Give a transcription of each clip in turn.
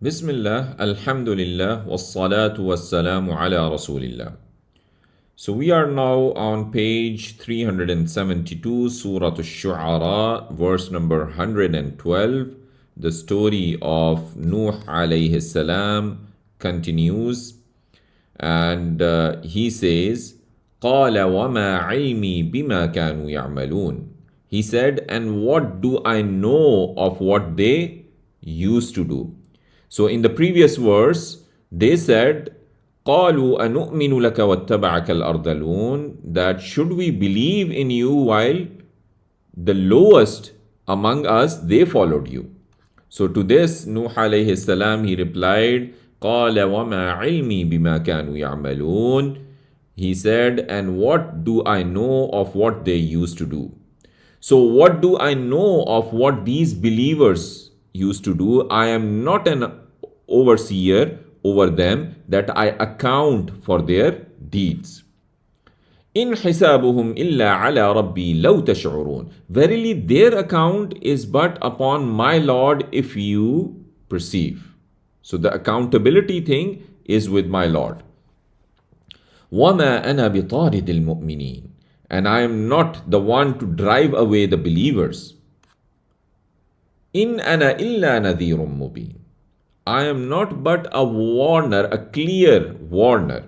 Bismillah, Alhamdulillah, wassalatu wassalamu ala Rasulillah. So we are now on page 372, Surah Ash-Shu'ara, verse number 112. The story of Nuh alayhi salam continues, and he says, قَالَ وَمَا عِلْمِي بِمَا كَانُوا يَعْمَلُونَ. He said, and what do I know of what they used to do? So in the previous verse, they said, قَالُوا أَنُؤْمِنُ لَكَ وَاتَّبَعَكَ الْأَرْذَلُونَ, that should we believe in you while the lowest among us, they followed you. So to this, Nuh alayhi salam, he replied, قَالَ وَمَا عِلْمِي بِمَا كَانُوا يَعْمَلُونَ. He said, and what do I know of what they used to do? So what do I know of what these believers used to do? I am not an overseer over them that I account for their deeds. In hisabuhum illa ala rabbi law tash'urun. Verily their account is but upon my Lord if you perceive. So the accountability thing is with my Lord. وَمَا أَنَا بِطَارِدِ الْمُؤْمِنِينَ. And I am not the one to drive away the believers. In ana illa nadhirun mubin. I am not but a warner, a clear warner.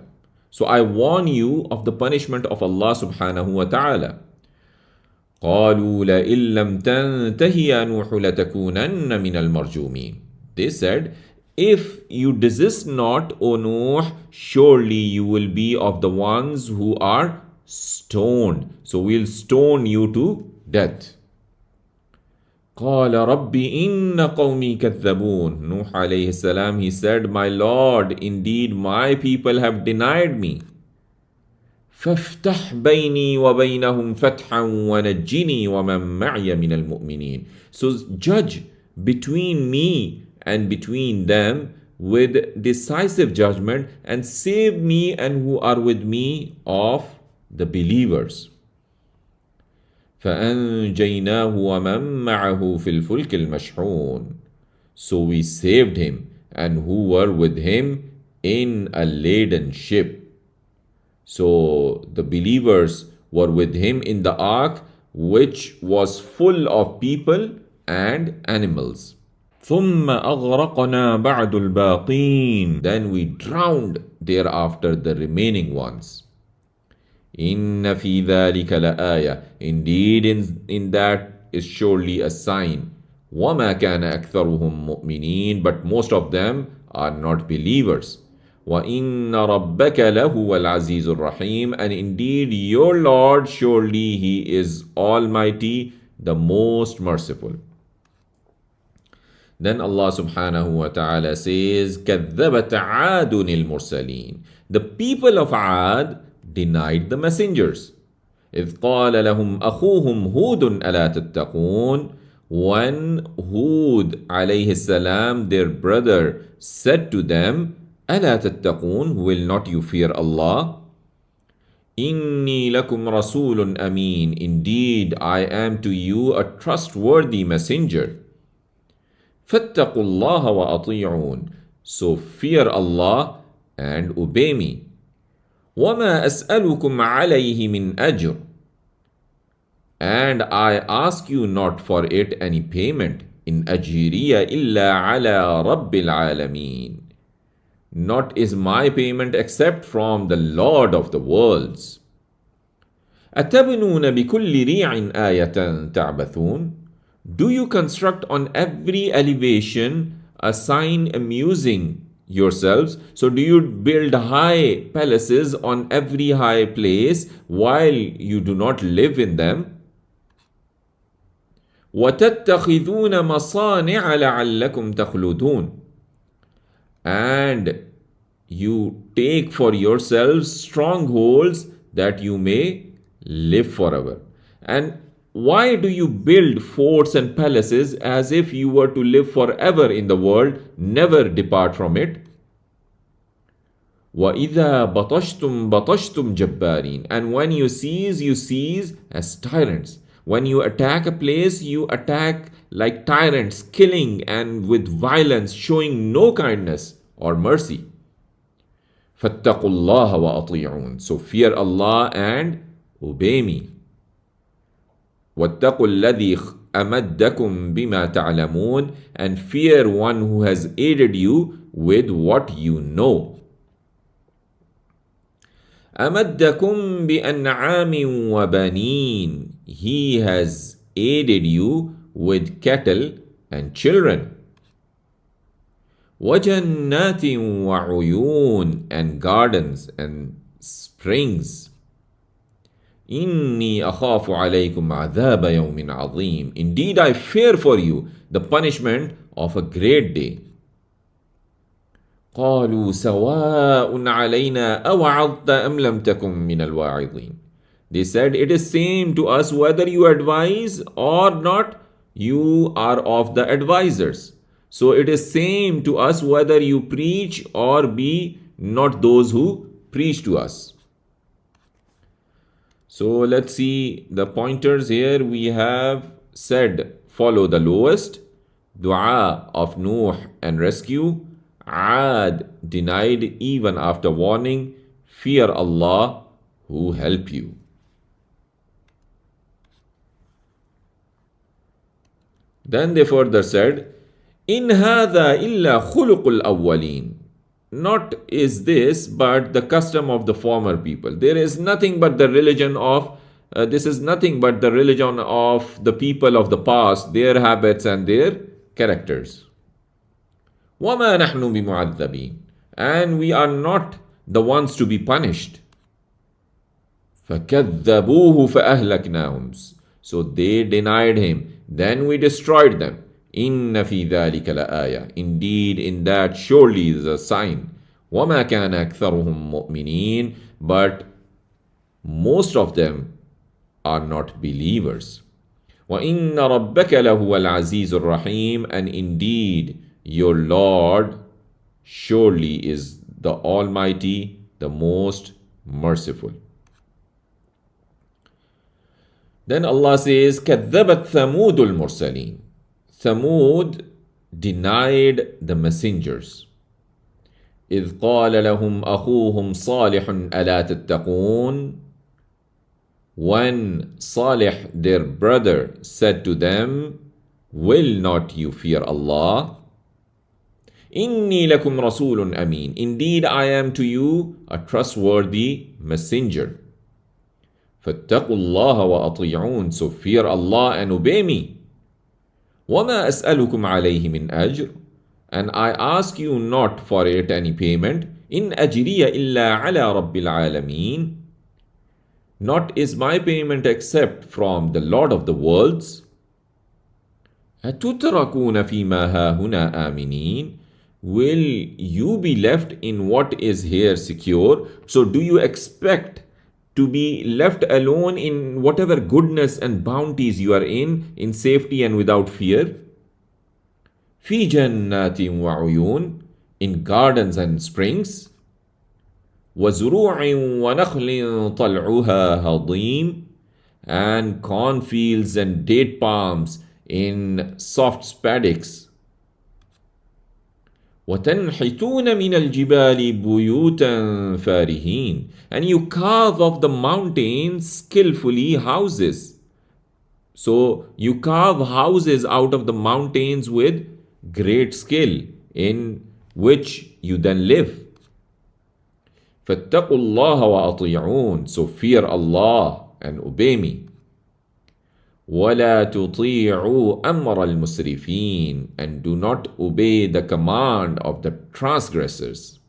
So I warn you of the punishment of Allah subhanahu wa ta'ala. قالوا لئن لم تنته يا نوح لتكونن من المرجومين. They said, if you desist not, O Nuh, surely you will be of the ones who are stoned. So we'll stone you to death. قال رب إن قومي كذبون. Nuh alayhi salam, he said, my Lord, indeed my people have denied me. فافتح بيني وبينهم فتحا ونجني ومن معي من المؤمنين. So judge between me and between them with decisive judgment and save me and who are with me of the believers. فأنجيناه ومن معه في الفلك المشحون. So we saved him and who were with him in a laden ship. So the believers were with him in the ark, which was full of people and animals. ثم أغرقنا بعد الباقين. Then we drowned thereafter the remaining ones. إن في ذلك لآية. Indeed in that is surely a sign. وما كان أكثرهم مؤمنين. But most of them are not believers. وَإِنَّ رَبَّكَ لَهُوَ الْعَزِيزُ الرَّحِيمُ. And indeed your Lord, surely He is Almighty, the most merciful. Then Allah subhanahu wa ta'ala says, كَذَّبَتْ عَادٌ الْمُرْسَلِينَ. The people of Ad denied the messengers. إِذْ قَالَ لَهُمْ أَخُوهُمْ هُودٌ أَلَا تَتَّقُونَ. When Hud alayhi salam, their brother, said to them, أَلَا تَتَّقُونَ, will not you fear Allah? إِنِّي لَكُمْ رَسُولٌ أَمِينٌ. Indeed, I am to you a trustworthy messenger. فَاتَّقُوا اللَّهَ وَأَطِيعُونَ. So fear Allah and obey me. وَمَا أَسْأَلُكُمْ عَلَيْهِ مِنْ أَجْرٍ. And I ask you not for it any payment. إِنْ أَجْرِيَ إِلَّا عَلَى رَبِّ الْعَالَمِينَ. Not is my payment except from the Lord of the worlds. أَتَبْنُونَ بِكُلِّ رِيعٍ آيَةً تَعْبَثُونَ. Do you construct on every elevation a sign amusing yourselves? So do you build high palaces on every high place while you do not live in them? وَتَتَّخِذُونَ مَصَانِعَ لَعَلَّكُمْ تَخْلُدُونَ. And you take for yourselves strongholds that you may live forever. And why do you build forts and palaces as if you were to live forever in the world, never depart from it? وَإِذَا بَطَشْتُمْ بَطَشْتُمْ جَبَّارِينَ. And when you seize as tyrants. When you attack a place, you attack like tyrants, killing and with violence, showing no kindness or mercy. فَاتَّقُوا اللَّهَ وَأَطِيعُونَ. So fear Allah and obey me. وَاتَّقُوا الَّذِي أَمَدَّكُم بِمَا تَعْلَمُونَ. And fear one who has aided you with what you know. أَمَدَّكُم بِأَنْعَامٍ وَبَنِينَ. He has aided you with cattle and children. وَجَنَّاتٍ وَعُيُونٍ. And gardens and springs. إِنِّي أَخَافُ عَلَيْكُمْ عَذَابَ يَوْمٍ عَظِيمٍ. Indeed, I fear for you the punishment of a great day. قالوا سواء علينا أوعظت أم لم تكن من الواعظين. They said, it is same to us whether you advise or not, you are of the advisers. So it is same to us whether you preach or be not those who preach to us. So let's see the pointers here. We have said follow the lowest, dua of Nuh and rescue, Aad denied even after warning, fear Allah who help you. Then they further said, In hadha illa khuluqul awwaleen. Not is this but the custom of the former people. There is nothing but the religion of this is nothing but the religion of the people of the past, their habits and their characters. وَمَا نَحْنُ بِمُعَذَّبِينَ. And we are not the ones to be punished. فَكَذَّبُوهُ فَأَهْلَكْنَاهُمْ. So they denied him, then we destroyed them. إِنَّ فِي ذَلِكَ لَآيَةً. Indeed, in that surely is a sign. وَمَا كَانَ أَكْثَرُهُمْ مُؤْمِنِينَ. But most of them are not believers. وَإِنَّ رَبَّكَ لَهُوَ الْعَزِيزُ الرَّحِيمُ. And indeed, your Lord surely is the Almighty, the most merciful. Then Allah says, كَذَّبَتْ ثَمُودُ الْمُرْسَلِينَ. Thamud denied the messengers. إِذْ قَالَ لَهُمْ أَخُوهُمْ صَالِحٌ أَلَا تَتَّقُونَ. When Salih, their brother, said to them, Will not you fear Allah? إِنِّي لَكُمْ رَسُولٌ أَمِينٌ. Indeed, I am to you a trustworthy messenger. فَاتَّقُوا اللَّهَ وَأَطِيعُونَ. So fear Allah and obey me. وَمَا أَسْأَلُكُمْ عَلَيْهِ مِنْ أَجْرٍ. And I ask you not for it any payment. إِنْ أَجْرِيَ إِلَّا عَلَى رَبِّ الْعَالَمِينَ. Not is my payment except from the Lord of the worlds. أَتُتْرَكُونَ فِي مَا هَاهُنَا آمِنِينَ. Will you be left in what is here secure? So do you expect to be left alone in whatever goodness and bounties you are in safety and without fear? في جنات وعيون. In gardens and springs. وزروع ونخل طلعها هضيم. And cornfields and date palms in soft paddocks. وَتَنْحِتُونَ مِنَ الْجِبَالِ بُيُوتًا فَارِهِينَ. And you carve of the mountains skillfully houses. So you carve houses out of the mountains with great skill, in which you then live. فَاتَّقُوا اللَّهَ وَأَطِيعُونَ. So fear Allah and obey me. وَلَا تُطِيعُوا أَمْرَ الْمُسْرِفِينَ. And do not obey the command of the transgressors.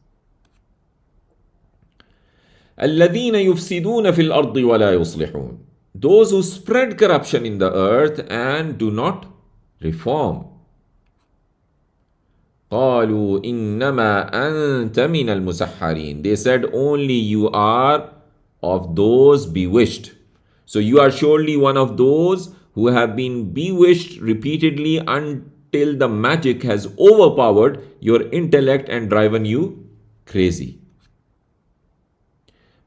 الَّذِينَ يُفْسِدُونَ فِي الْأَرْضِ وَلَا يُصْلِحُونَ. Those who spread corruption in the earth and do not reform. قَالُوا إِنَّمَا أَنْتَ مِنَ الْمُسَحَّرِينَ. They said, only you are of those bewitched. So you are surely one of those who have been bewitched repeatedly until the magic has overpowered your intellect and driven you crazy.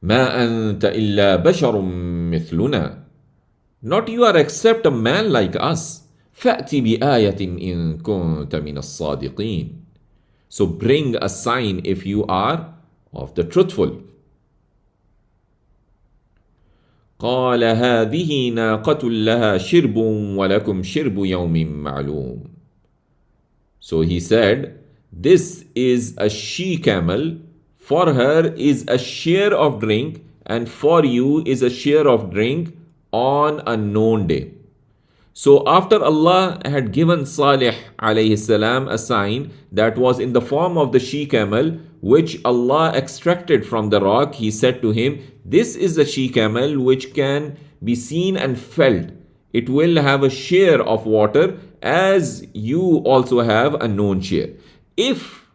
ما أنت إلا بشر مثلنا. Not you are except a man like us. فَأْتِ بِآيَةٍ إِن كُنْتَ مِنَ الصَّادِقِينَ. So bring a sign if you are of the truthful. قال هذه ناقة لها شرب ولكم شرب يوم معلوم. So he said, this is a she-camel, for her is a share of drink, and for you is a share of drink on a known day. So after Allah had given Salih alayhi salam a sign that was in the form of the she-camel, which Allah extracted from the rock, he said to him, this is a she-camel which can be seen and felt. It will have a share of water as you also have a known share. If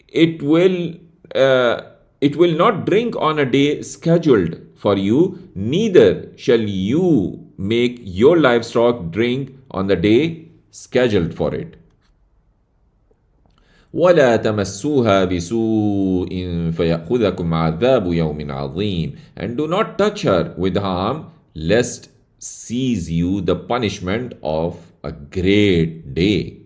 it will not drink on a day scheduled for you, neither shall you make your livestock drink on the day scheduled for it. ولا تمسوها بسوء فيأخذكم عذاب يوم عظيم. And do not touch her with harm, lest seize you the punishment of a great day.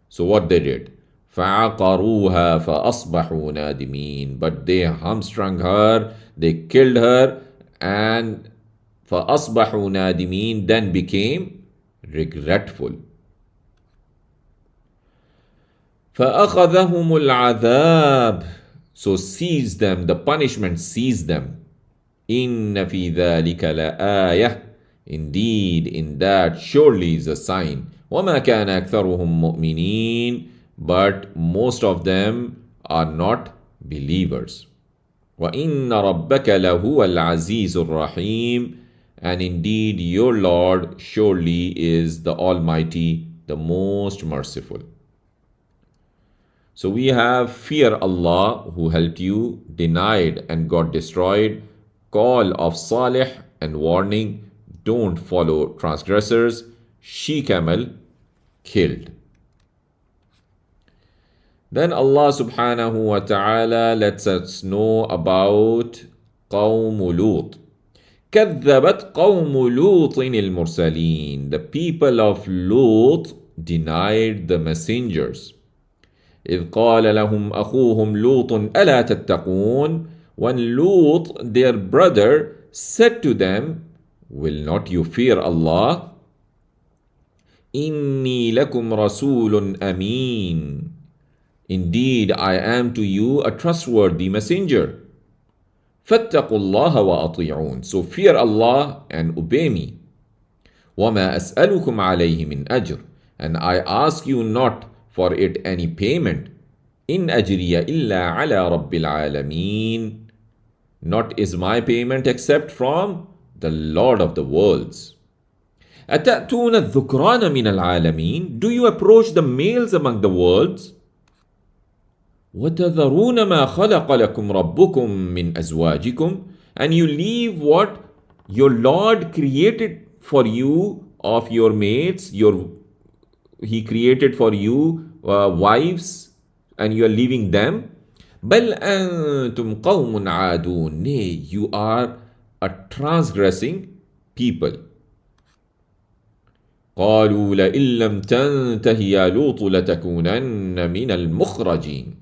So what they did? فَعَقَرُوهَا فَأَصْبَحُوا نَادِمِينَ. But they hamstrung her, they killed her, and فَأَصْبَحُوا نَادِمِينَ, then became regretful. فَأَخَذَهُمُ الْعَذَابُ. So seized them, the punishment seized them. إِنَّ فِي ذَلِكَ لَآيَةً. Indeed, in that surely is a sign. وَمَا كَانَ أَكْثَرُهُم مُؤْمِنِينَ. But most of them are not believers. وَإِنَّ رَبَّكَ لَهُوَ الْعَزِيزُ الرَّحِيمُ. And indeed, your Lord surely is the Almighty, the most merciful. So we have fear Allah who helped you, denied and got destroyed, call of Salih and warning, don't follow transgressors, she-camel killed. Then Allah subhanahu wa ta'ala lets us know about قوم لوط. كذبت قوم لوط المرسلين. The people of Lut denied the messengers. إذ قال لهم أخوهم لوط ألا تتقون. When Lut, their brother, said to them, will not you fear Allah? إني لكم رسول أمين. Indeed, I am to you a trustworthy messenger. فاتقوا الله وأطيعون. So fear Allah and obey me. وما أسألكم عليه من أجر. And I ask you not for it any payment. إن أجري إلا على رب العالمين. Not is my payment except from the Lord of the worlds. أتأتون الذكران من العالمين. Do you approach the males among the worlds? وَتَذَرُونَ مَا خَلَقَ لَكُمْ رَبُّكُمْ مِنْ أَزْوَاجِكُمْ. And you leave what your Lord created for you of your mates. He created for you wives, and you are leaving them. بَلْ أَنْتُمْ قَوْمٌ عَادُونَ. Nay, you are a transgressing people. قَالُوا لَإِن لَمْ تَنْتَهِ يَا لُوطُ لَتَكُونَنَّ مِنَ الْمُخْرَجِينَ.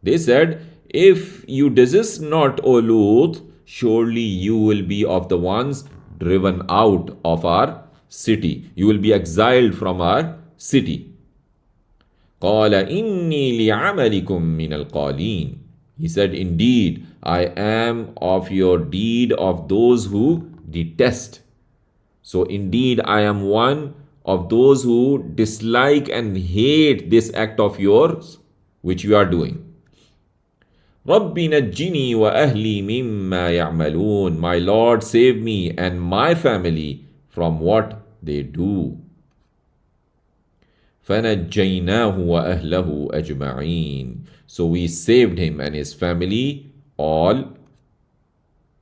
They said, if you desist not, O Lut, surely you will be of the ones driven out of our city. You will be exiled from our city. قَالَ إِنِّي لِعَمَلِكُمْ مِنَ الْقَالِينَ. He said, indeed, I am of your deed of those who detest. So indeed, I am one of those who dislike and hate this act of yours, which you are doing. رَبِّ نَجِّنِي وَأَهْلِي مِمَّا يَعْمَلُونَ. My Lord, save me and my family from what they do. فَنَجَّيْنَاهُ وَأَهْلَهُ أَجْمَعِينَ. So we saved him and his family all.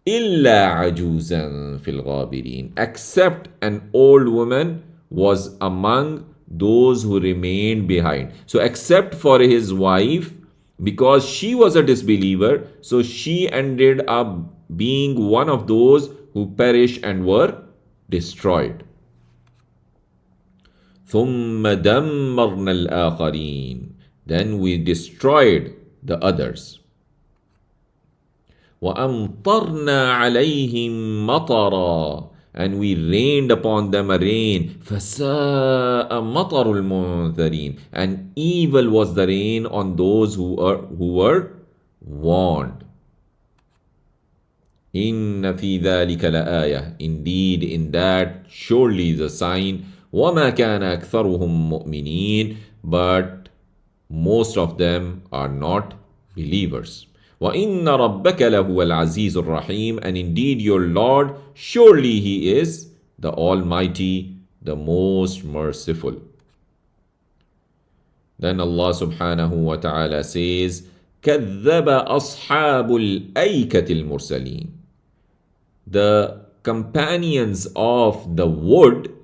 إِلَّا عَجُوزًا فِي الْغَابِرِينَ. Except an old woman was among those who remained behind. So except for his wife, because she was a disbeliever, so she ended up being one of those who perished and were destroyed. ثم دمرنا الآخرين. Then we destroyed the others. وأمطرنا عليهم مطرا. And we rained upon them a rain. فساء مطر المنذرين. And evil was the rain on those who were warned. إن في ذلك لآية. Indeed, in that surely is a sign. وما كان أكثرهم مؤمنين. But most of them are not believers. وَإِنَّ رَبَّكَ لَهُوَ الْعَزِيزُ الرَّحِيمُ. And indeed your Lord, surely He is the Almighty, the most merciful. Then Allah subhanahu wa ta'ala says, كَذَّبَ أَصْحَابُ الْأَيْكَةِ الْمُرْسَلِينَ. The companions of the wood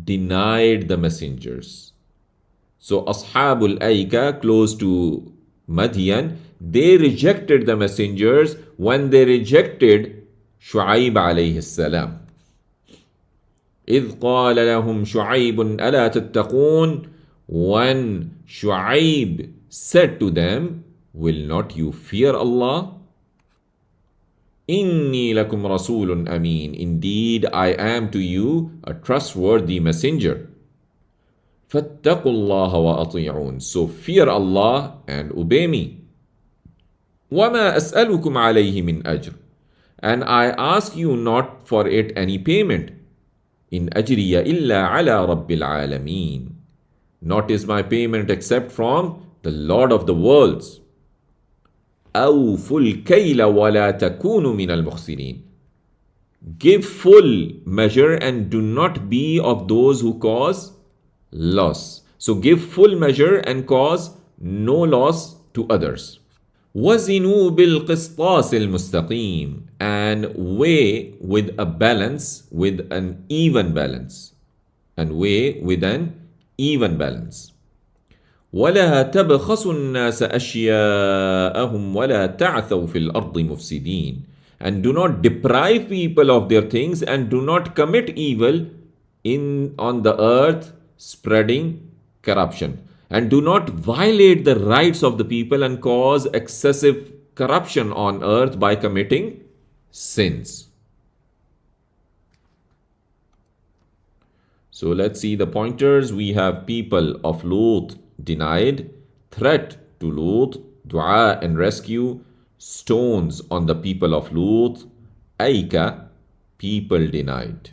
denied the messengers. So Ashabul Aika, close to Madian, they rejected the messengers when they rejected Shu'aib alayhi salam. إِذْ قَالَ لَهُمْ شُعَيْبٌ أَلَا تَتَّقُونَ. When Shu'aib said to them, will not you fear Allah? إِنِّي لَكُمْ رَسُولٌ أَمِينٌ. Indeed, I am to you a trustworthy messenger. فَاتَّقُوا اللَّهَ وَأَطِيعُونَ. So fear Allah and obey me. وَمَا أَسْأَلُكُمْ عَلَيْهِ مِنْ أَجْرٍ. And I ask you not for it any payment. إِنْ أَجْرِيَ إِلَّا عَلَى رَبِّ الْعَالَمِينَ. Not is my payment except from the Lord of the worlds. أَوْفُوا الْكَيْلَ وَلَا تَكُونُوا مِنَ الْمُخْسِرِينَ. Give full measure and do not be of those who cause loss. So give full measure and cause no loss to others. وَزِنُوا بِالْقِسْطَاسِ الْمُسْتَقِيمِ. And weigh with a balance, with an even balance. And weigh with an even balance. وَلَا تَبْخَسُوا النَّاسَ أَشْيَاءَهُمْ وَلَا تَعْثَوْا فِي الْأَرْضِ مُفْسِدِينَ. And do not deprive people of their things and do not commit evil on the earth, spreading corruption. And do not violate the rights of the people and cause excessive corruption on earth by committing sins. So let's see the pointers. We have people of Lut denied, threat to Lut, dua and rescue, stones on the people of Lut, Aika, people denied.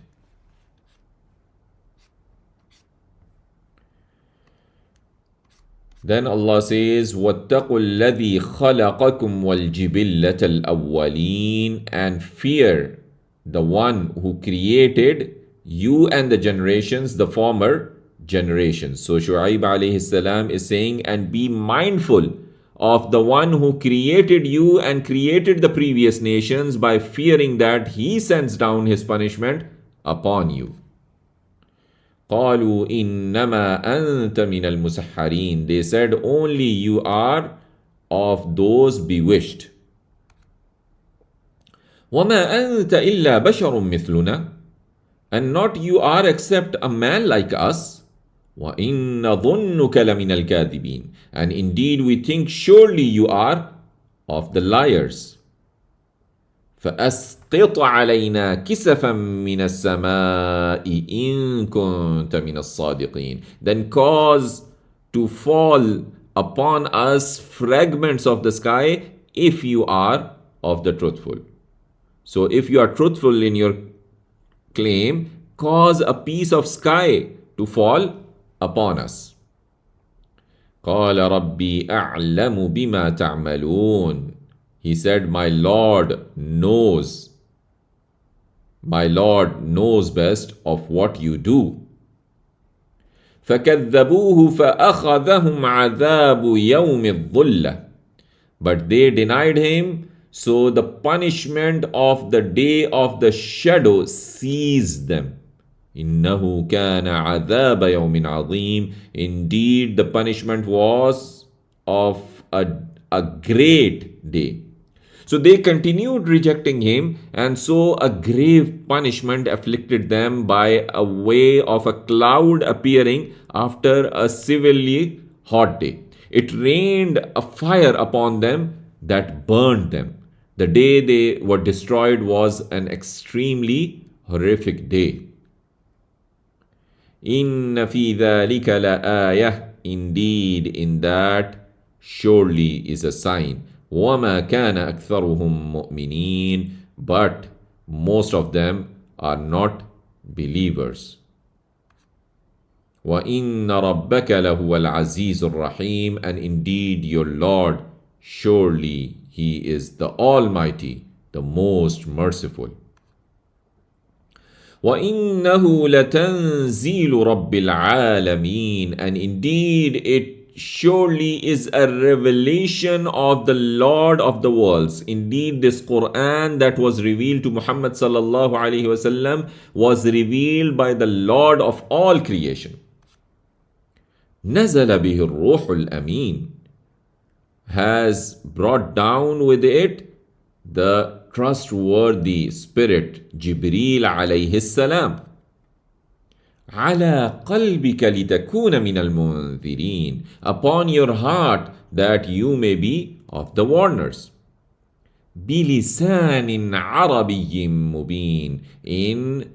Then Allah says, وَاتَّقُوا الَّذِي خَلَقَكُمْ وَالْجِبِلَّةَ الْأَوَّلِينَ. And fear the one who created you and the generations, the former generations. So Shu'aib alayhi salam is saying, and be mindful of the one who created you and created the previous nations by fearing that he sends down his punishment upon you. قالوا إنما أنت من المسحرين. They said, only you are of those bewitched. وما أنت إلا بشر مثلنا. And not you are except a man like us. وإن ظنك لمن الكاذبين. And indeed we think surely you are of the liars. فأسقط علينا كسفا من السماء إن كنت من الصادقين. Then cause to fall upon us fragments of the sky if you are of the truthful. So if you are truthful in your claim, cause a piece of sky to fall upon us. قال ربي أعلم بما تعملون. He said, my Lord knows best of what you do. فَكَذَّبُوهُ فَأَخَذَهُمْ عَذَابُ يَوْمِ الظُّلَّةِ. But they denied him, so the punishment of the day of the shadow seized them. إِنَّهُ كَانَ عَذَابَ يَوْمٍ عَظِيمٍ. Indeed, the punishment was of a great day. So they continued rejecting him, and so a grave punishment afflicted them by a way of a cloud appearing after a severely hot day. It rained a fire upon them that burned them. The day they were destroyed was an extremely horrific day. إن في ذلك لآية. Indeed, in that surely is a sign. وما كان أكثرهم مؤمنين. But most of them are not believers. وَإِنَّ رَبَّكَ لَهُوَ الْعَزِيزُ الرَّحِيمُ. And indeed your Lord, surely He is the Almighty, the most merciful. وَإِنَّهُ لَتَنزِيلُ رَبِّ الْعَالَمِينَ. And indeed it surely is a revelation of the Lord of the worlds. Indeed, this Quran that was revealed to Muhammad sallallahu alaihi wasallam was revealed by the Lord of all creation. نزل به الروح الأمين. Has brought down with it the trustworthy spirit Jibreel alayhi salam. على قلبك لتكون من المنذرين. Upon your heart that you may be of the warners. بلسان عربي مبين. In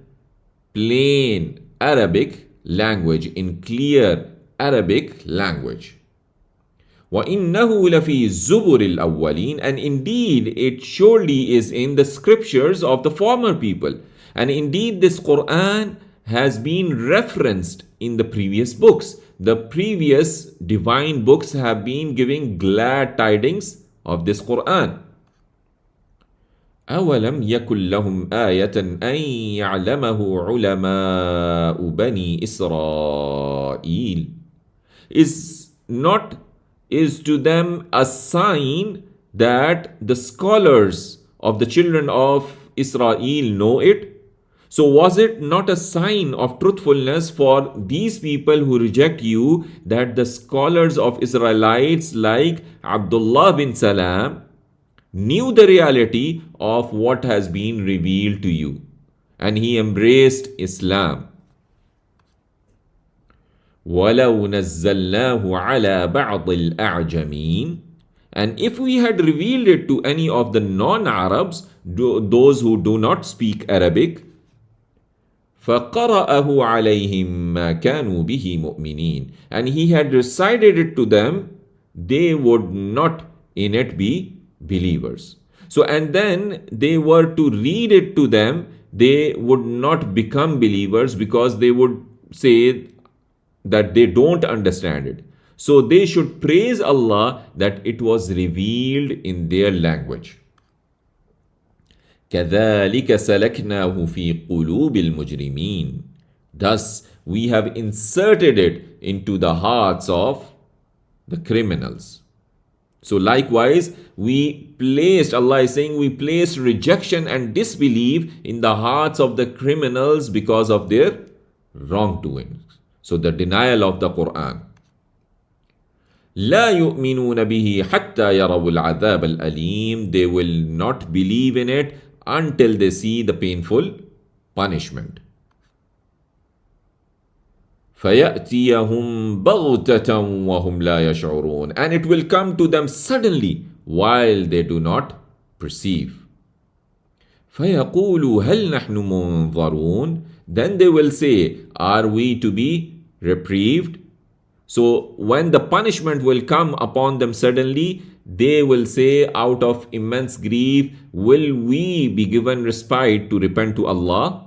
plain Arabic language, in clear Arabic language. وَإِنَّهُ لَفِي الزُّبُرِ الْأَوَّلِينَ. And indeed it surely is in the scriptures of the former people. And indeed this Quran has been referenced in the previous books. The previous divine books have been giving glad tidings of this Quran. أَوَلَمْ يَكُنْ لَهُمْ آيَةً أَنْ يَعْلَمَهُ عُلَمَاءُ بَنِي إِسْرَائِيلَ. Is to them a sign that the scholars of the children of Israel know it? So was it not a sign of truthfulness for these people who reject you that the scholars of Israelites like Abdullah bin Salam knew the reality of what has been revealed to you, and he embraced Islam? وَلَوْ نَزَّلْنَاهُ عَلَى بَعْضِ الْأَعْجَمِينَ. And if we had revealed it to any of the non-Arabs, those who do not speak Arabic, فَقَرَأَهُ عَلَيْهِمْ مَا كَانُوا بِهِ مُؤْمِنِينَ. And he had recited it to them, they would not in it be believers. So, and then they were to read it to them, they would not become believers because they would say that they don't understand it. So they should praise Allah that it was revealed in their language. كَذَلِكَ سَلَكْنَاهُ فِي قُلُوبِ الْمُجْرِمِينَ. Thus we have inserted it into the hearts of the criminals. So likewise, Allah is saying we placed rejection and disbelief in the hearts of the criminals because of their wrongdoings. So the denial of the Quran. لا يؤمنون به حتى يروا العذاب الأليم. They will not believe in it until they see the painful punishment. فَيَأْتِيَهُمْ بَغْتَةً وَهُمْ لَا يَشْعُرُونَ. And it will come to them suddenly while they do not perceive. فَيَقُولُوا هَلْ نَحْنُ مُنظَرُونَ. Then they will say, are we to be reprieved? So when the punishment will come upon them suddenly, they will say out of immense grief, will we be given respite to repent to Allah?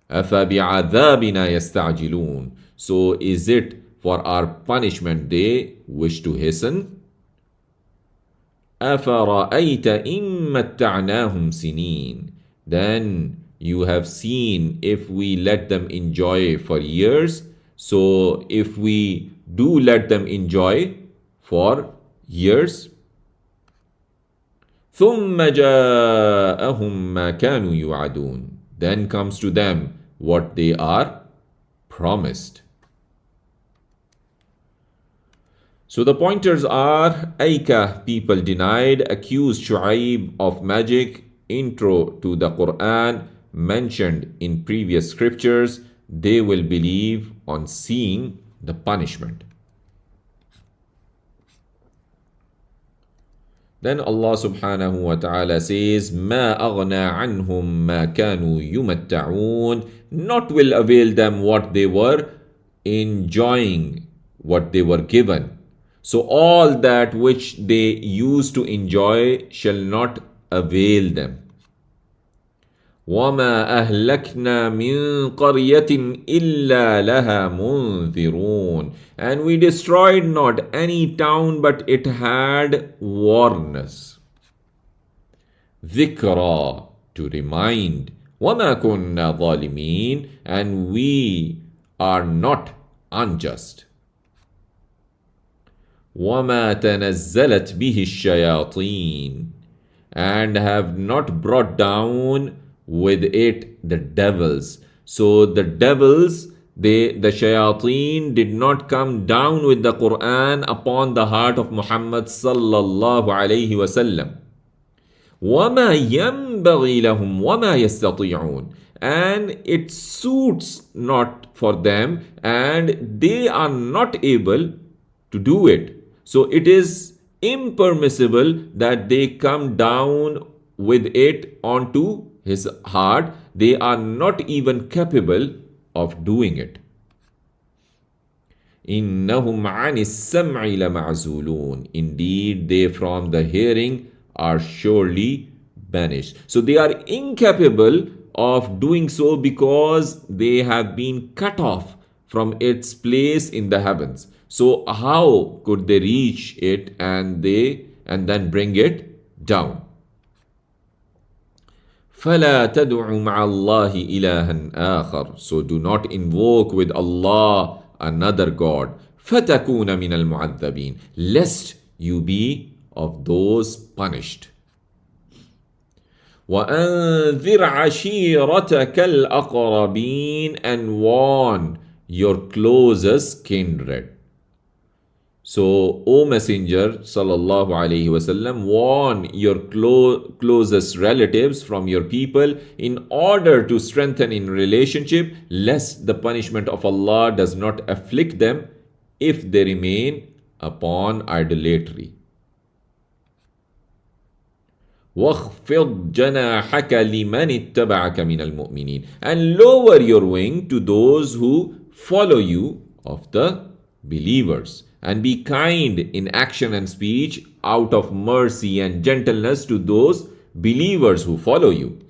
أَفَبِعَذَابِنَا يَسْتَعْجِلُونَ. So is it for our punishment they wish to hasten? أَفَرَأَيْتَ إِن مَّتَّعْنَاهُمْ سِنِينَ. Then you have seen if we let them enjoy for years. So if we do let them enjoy for years, ثُمَّ جَاءَهُمْ مَا كَانُوا يُوعَدُونَ. Then comes to them what they are promised. So the pointers are Aika people denied, accused Shu'aib of magic, intro to the Quran mentioned in previous scriptures, they will believe on seeing the punishment. Then Allah subhanahu wa ta'ala says, مَا أَغْنَى عَنْهُمْ مَا كَانُوا يُمَتَّعُونَ. Not will avail them what they were enjoying, what they were given. So all that which they used to enjoy shall not avail them. وَمَا أَهْلَكْنَا مِنْ قَرْيَةٍ إِلَّا لَهَا مُنذِرُونَ. And we destroyed not any town but it had warners. ذِكْرَى, to remind. وَمَا كُنَّا ظَالِمِينَ, and we are not unjust. وَمَا تَنَزَّلَتْ بِهِ الشَّيَاطِينَ, and have not brought down with it the devils. So the devils, the shayateen did not come down with the Quran upon the heart of Muhammad sallallahu alayhi wasallam. وَمَا يَنبَغِي لَهُمْ وَمَا يَسْتَطِيعُونَ, and it suits not for them and they are not able to do it. So it is impermissible that they come down with it onto his heart. They are not even capable of doing it. إِنَّهُمْ عَنِ السَّمْعِ لَمَعْزُولُونَ, indeed they from the hearing are surely banished. So they are incapable of doing so because they have been cut off from its place in the heavens. So how could they reach it and then bring it down? فَلَا تَدْعُ مَعَ اللَّهِ إِلَهًا آخَرَ, so do not invoke with Allah another God. فَتَكُونَ مِنَ الْمُعَذَّبِينَ, lest you be of those punished. وَأَنذِرْ عَشِيرَتَكَ الْأَقْرَبِينَ, and warn your closest kindred. So, O Messenger sallallahu alaihi wasallam, warn your closest relatives from your people in order to strengthen in relationship, lest the punishment of Allah does not afflict them if they remain upon idolatry. وَاخْفِضْ جَنَاحَكَ لِمَنِ اتَّبَعَكَ مِنَ الْمُؤْمِنِينَ, and lower your wing to those who follow you of the believers. And be kind in action and speech out of mercy and gentleness to those believers who follow you.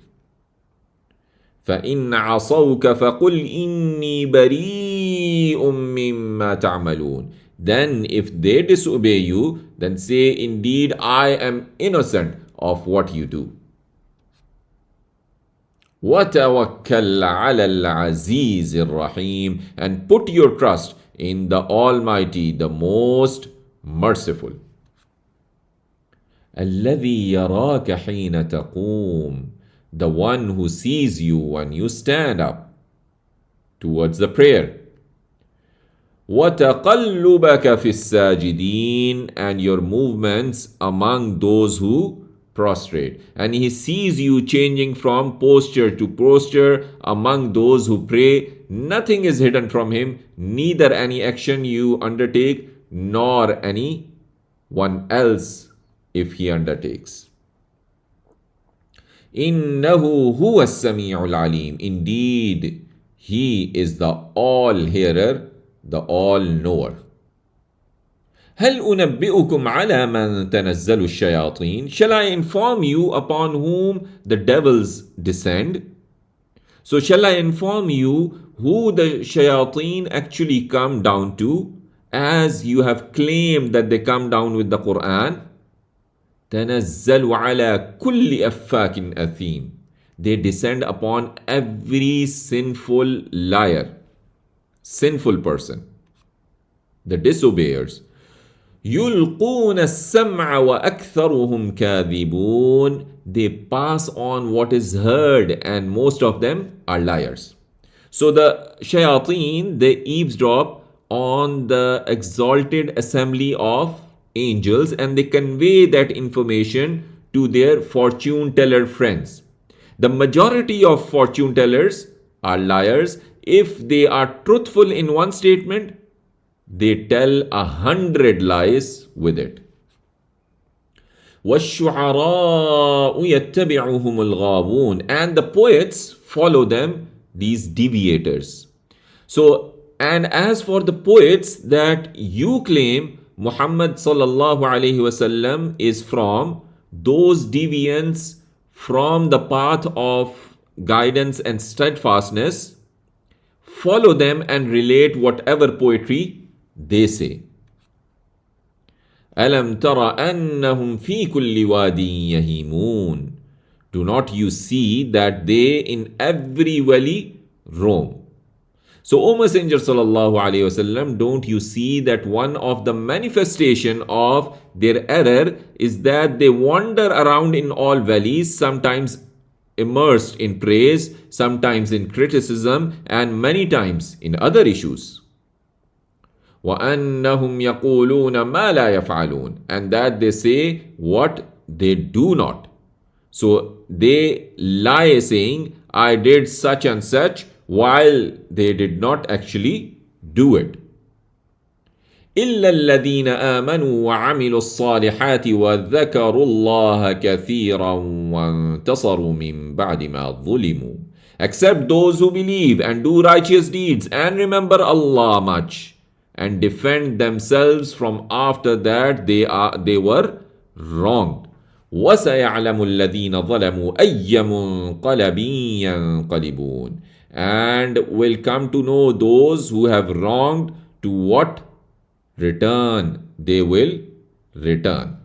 فَإِنْ عَصَوْكَ فَقُلْ إِنِّي بَرِيءٌ مِّمَّا تَعْمَلُونَ, then if they disobey you, then say, indeed I am innocent of what you do. وَتَوَكَّلْ عَلَى الْعَزِيزِ الرَّحِيمِ, and put your trust in the Almighty, the Most Merciful. الَّذِي يَرَاكَ حِينَ تَقُومُ, the one who sees you when you stand up towards the prayer. وَتَقَلُّبَكَ فِي السَّاجِدِينَ, and your movements among those who prostrate. And he sees you changing from posture to posture among those who pray. Nothing is hidden from him, neither any action you undertake, nor any one else if he undertakes. إِنَّهُ هُوَ السَّمِيعُ الْعَلِيمُ, indeed he is the all-hearer, the all-knower. هل أنبئكم على من تنزل الشياطين, shall I inform you upon whom the devils descend? So shall I inform you who the shayateen actually come down to, as you have claimed that they come down with the Quran? تنزل على كل أفاك أثيم, they descend upon every sinful liar, sinful person, the disobeyers. يلقون السمع وأكثرهم كاذبون, they pass on what is heard and most of them are liars. So the shayateen, they eavesdrop on the exalted assembly of angels, and they convey that information to their fortune teller friends. The majority of fortune tellers are liars. If they are truthful in one statement, they tell 100 lies with it. وَالشُّعَرَاءُ يَتَّبِعُهُمُ الْغَاوُونَ, and the poets follow them, these deviators. So, and as for the poets that you claim Muhammad sallallahu alaihi wasallam is from, those deviants from the path of guidance and steadfastness, follow them and relate whatever poetry they say. أَلَمْ تَرَ أَنَّهُمْ فِي كُلِّ وَادٍ يَهِيمُونَ. Do not you see that they in every valley roam? So, O Messenger sallallahu alaihi wasallam, don't you see that one of the manifestation of their error is that they wander around in all valleys, sometimes immersed in praise, sometimes in criticism, and many times in other issues. وَأَنَّهُمْ يَقُولُونَ مَا لَا يَفْعَلُونَ, and that they say what they do not. So they lie saying, I did such and such, while they did not actually do it. إِلَّا الَّذِينَ آمَنُوا وَعَمِلُوا الصَّالِحَاتِ وَذَكَرُوا اللَّهَ كَثِيرًا وَانْتَصَرُوا مِنْ بَعْدِ مَا ظُلِمُوا. Except those who believe and do righteous deeds and remember Allah much, and defend themselves from after that they were wronged. وَسَيَعْلَمُ الَّذِينَ ظَلَمُوا أَيَّ مُنْقَلَبٍ يَنْقَلِبُونَ, and will come to know those who have wronged to what return they will return.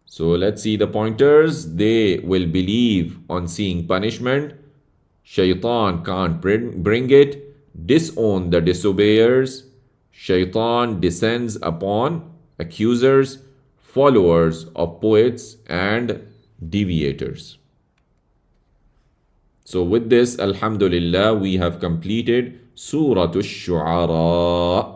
So let's see the pointers. They will believe on seeing punishment. Shaitan can't bring it. Disown the disobeyers. Shaitan descends upon accusers, followers of poets, and deviators. So with this, Alhamdulillah, we have completed Surah Ash-Shu'ara.